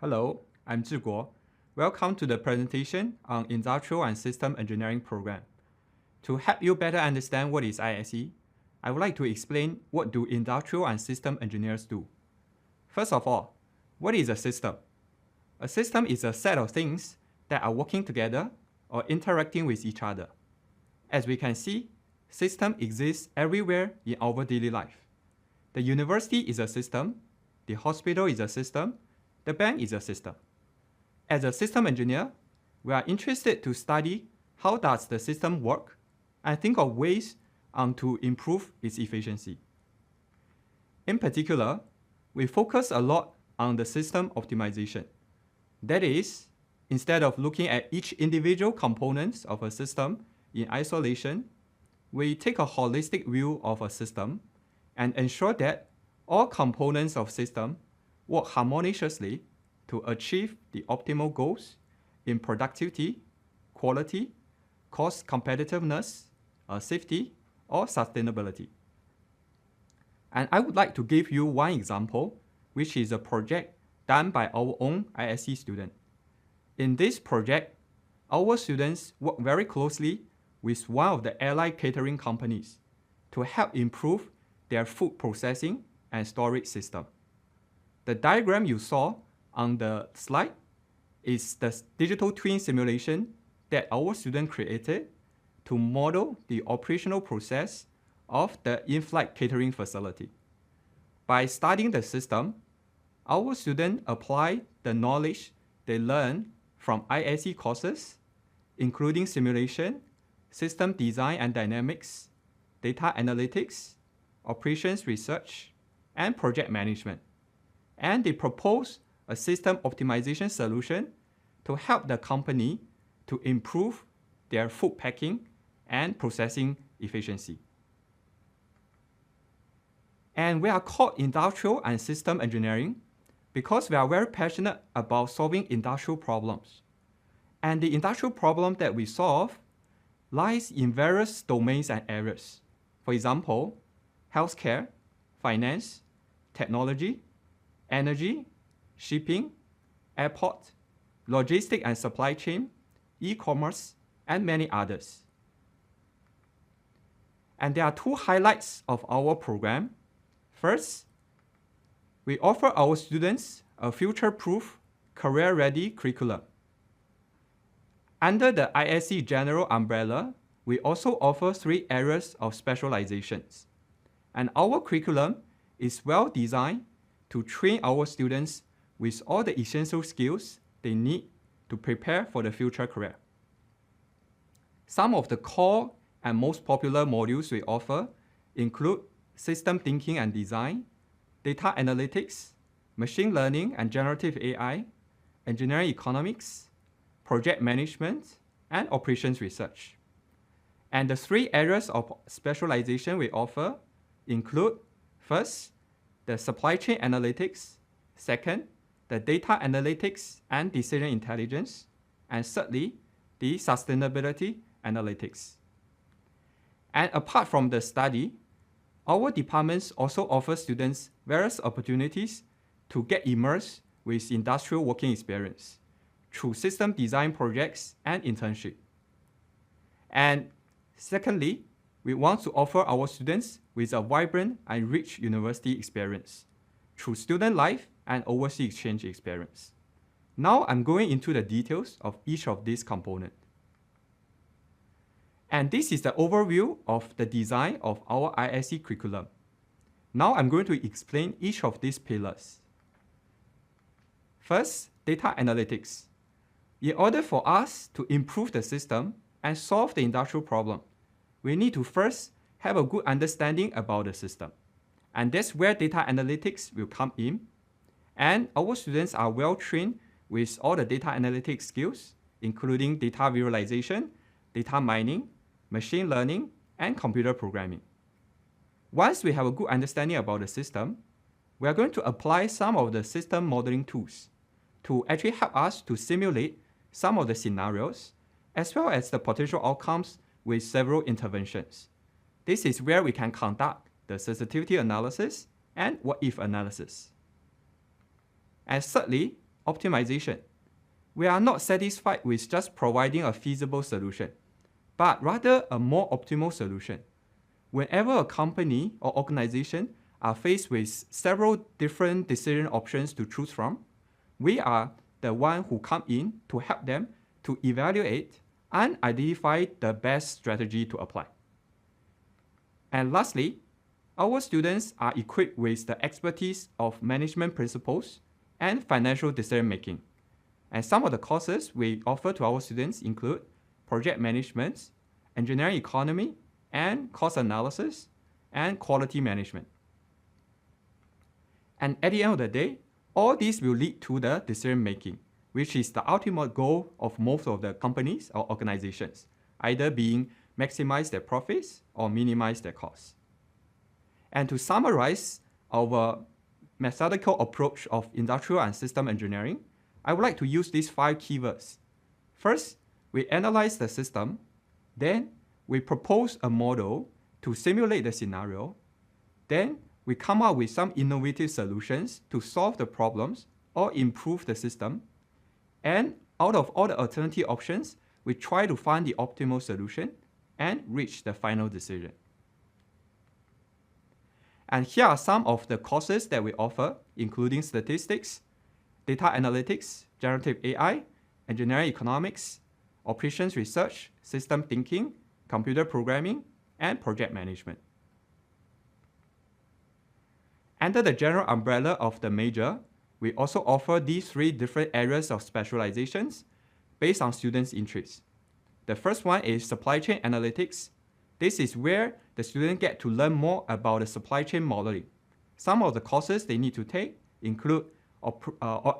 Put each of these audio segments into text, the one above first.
Hello, I'm Zhiguo. Welcome to the presentation on Industrial and System Engineering program. To help you better understand what is ISE, I would like to explain what do industrial and system engineers do. First of all, what is a system? A system is a set of things that are working together or interacting with each other. As we can see, system exists everywhere in our daily life. The university is a system, the hospital is a system, the bank is a system. As a system engineer, we are interested to study how does the system work and think of ways to improve its efficiency. In particular, we focus a lot on the system optimization. That is, instead of looking at each individual components of a system in isolation, we take a holistic view of a system and ensure that all components of system work harmoniously to achieve the optimal goals in productivity, quality, cost competitiveness, safety, or sustainability. And I would like to give you one example, which is a project done by our own ISE student. In this project, our students work very closely with one of the airline catering companies to help improve their food processing and storage system. The diagram you saw on the slide is the digital twin simulation that our student created to model the operational process of the in-flight catering facility. By studying the system, our students apply the knowledge they learned from ISE courses, including simulation, system design and dynamics, data analytics, operations research, and project management. And they propose a system optimization solution to help the company to improve their food packing and processing efficiency. And we are called industrial and system engineering because we are very passionate about solving industrial problems. And the industrial problem that we solve lies in various domains and areas. For example, healthcare, finance, technology, energy, shipping, airport, logistics and supply chain, e-commerce, and many others. And there are two highlights of our program. First, we offer our students a future-proof, career-ready curriculum. Under the ISE general umbrella, we also offer 3 areas of specializations. And our curriculum is well designed to train our students with all the essential skills they need to prepare for the future career. Some of the core and most popular modules we offer include system thinking and design, data analytics, machine learning and generative AI, engineering economics, project management, and operations research. And the 3 areas of specialization we offer include, first, the supply chain analytics, second, the data analytics and decision intelligence, and thirdly, the sustainability analytics. And apart from the study, our departments also offer students various opportunities to get immersed with industrial working experience through system design projects and internship. And secondly, we want to offer our students with a vibrant and rich university experience through student life and overseas exchange experience. Now I'm going into the details of each of these components. And this is the overview of the design of our ISE curriculum. Now I'm going to explain each of these pillars. First, data analytics. In order for us to improve the system and solve the industrial problem, we need to first have a good understanding about the system. And that's where data analytics will come in. And our students are well trained with all the data analytics skills, including data visualization, data mining, machine learning, and computer programming. Once we have a good understanding about the system, we are going to apply some of the system modeling tools to actually help us to simulate some of the scenarios, as well as the potential outcomes with several interventions. This is where we can conduct the sensitivity analysis and what-if analysis. And thirdly, optimization. We are not satisfied with just providing a feasible solution, but rather a more optimal solution. Whenever a company or organization are faced with several different decision options to choose from, we are the one who come in to help them to evaluate and identify the best strategy to apply. And lastly, our students are equipped with the expertise of management principles and financial decision making. And some of the courses we offer to our students include project management, engineering economy, and cost analysis, and quality management. And at the end of the day, all these will lead to the decision making, which is the ultimate goal of most of the companies or organizations, either being maximize their profits or minimize their costs. And to summarize our methodical approach of industrial and system engineering, I would like to use these 5 keywords. First, we analyze the system. Then, we propose a model to simulate the scenario. Then, we come up with some innovative solutions to solve the problems or improve the system. And out of all the alternative options, we try to find the optimal solution and reach the final decision. And here are some of the courses that we offer, including statistics, data analytics, generative AI, engineering economics, operations research, system thinking, computer programming, and project management. Under the general umbrella of the major, we also offer these 3 different areas of specializations based on students' interests. The first one is supply chain analytics. This is where the students get to learn more about the supply chain modeling. Some of the courses they need to take include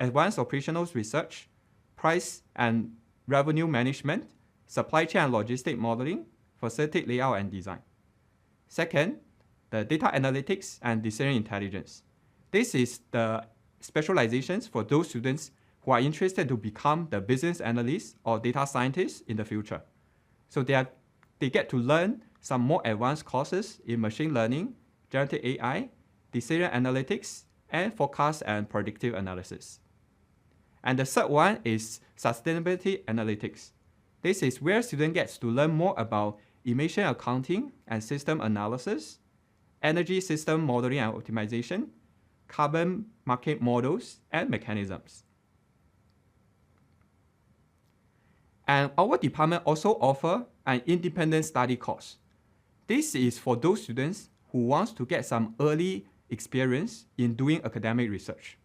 advanced operational research, price and revenue management, supply chain and logistic modeling, facility layout and design. Second, the data analytics and decision intelligence. This is the specializations for those students who are interested to become the business analysts or data scientists in the future. So they get to learn some more advanced courses in machine learning, generative AI, decision analytics, and forecast and predictive analysis. And the third one is sustainability analytics. This is where students get to learn more about emission accounting and system analysis, energy system modeling and optimization, carbon market models, and mechanisms. And our department also offers an independent study course. This is for those students who want to get some early experience in doing academic research.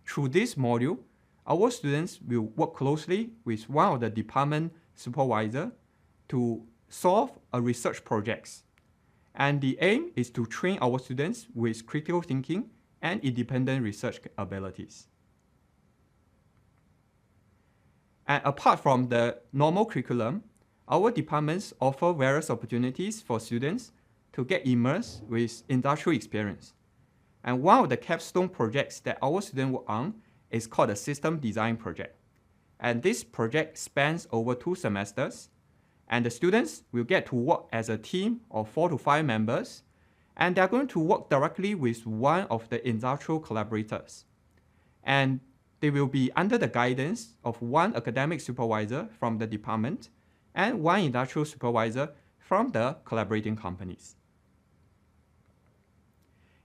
Through this module, our students will work closely with one of the department supervisors to solve a research projects. And the aim is to train our students with critical thinking and independent research abilities. And apart from the normal curriculum, our departments offer various opportunities for students to get immersed with industrial experience. And one of the capstone projects that our students work on is called the System Design Project. And this project spans over 2 semesters, and the students will get to work as a team of 4 to 5 members, and they're going to work directly with one of the industrial collaborators. And they will be under the guidance of one academic supervisor from the department and one industrial supervisor from the collaborating companies.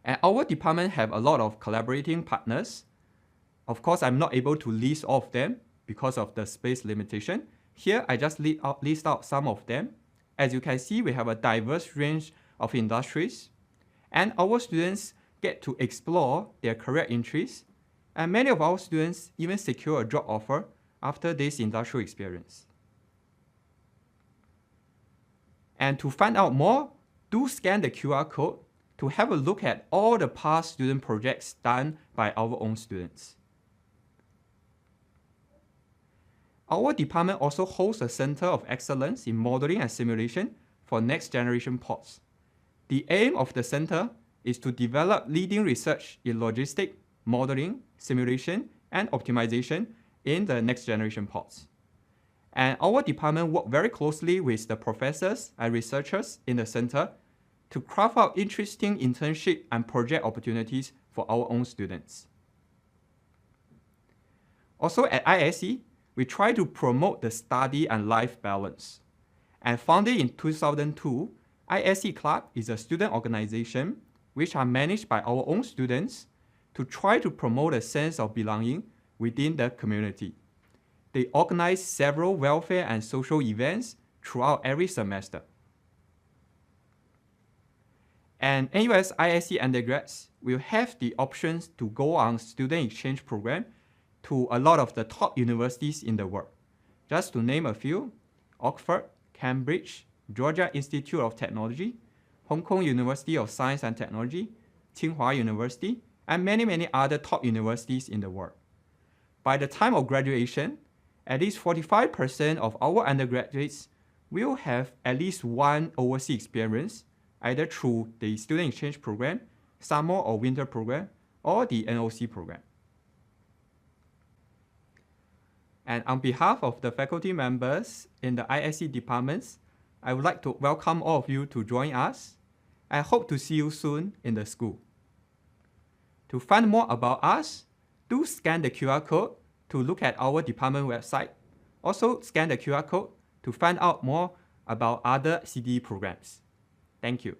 And our department have a lot of collaborating partners. Of course, I'm not able to list all of them because of the space limitation. Here, I just list out some of them. As you can see, we have a diverse range of industries, and our students get to explore their career interests, and many of our students even secure a job offer after this industrial experience. And to find out more, do scan the QR code to have a look at all the past student projects done by our own students. Our department also hosts a Center of Excellence in Modeling and Simulation for next generation ports. The aim of the center is to develop leading research in logistic, modeling, simulation, and optimization in the next generation ports. And our department works very closely with the professors and researchers in the center to craft out interesting internship and project opportunities for our own students. Also at ISE, we try to promote the study and life balance. And founded in 2002, ISE Club is a student organization which are managed by our own students to try to promote a sense of belonging within the community. They organize several welfare and social events throughout every semester. And NUS ISE undergrads will have the options to go on student exchange program to a lot of the top universities in the world. Just to name a few: Oxford, Cambridge, Georgia Institute of Technology, Hong Kong University of Science and Technology, Tsinghua University, and many other top universities in the world. By the time of graduation, at least 45% of our undergraduates will have at least one overseas experience, either through the student exchange program, summer or winter program, or the NOC program. And on behalf of the faculty members in the ISE departments, I would like to welcome all of you to join us. I hope to see you soon in the school. To find more about us, do scan the QR code to look at our department website. Also scan the QR code to find out more about other CDE programs. Thank you.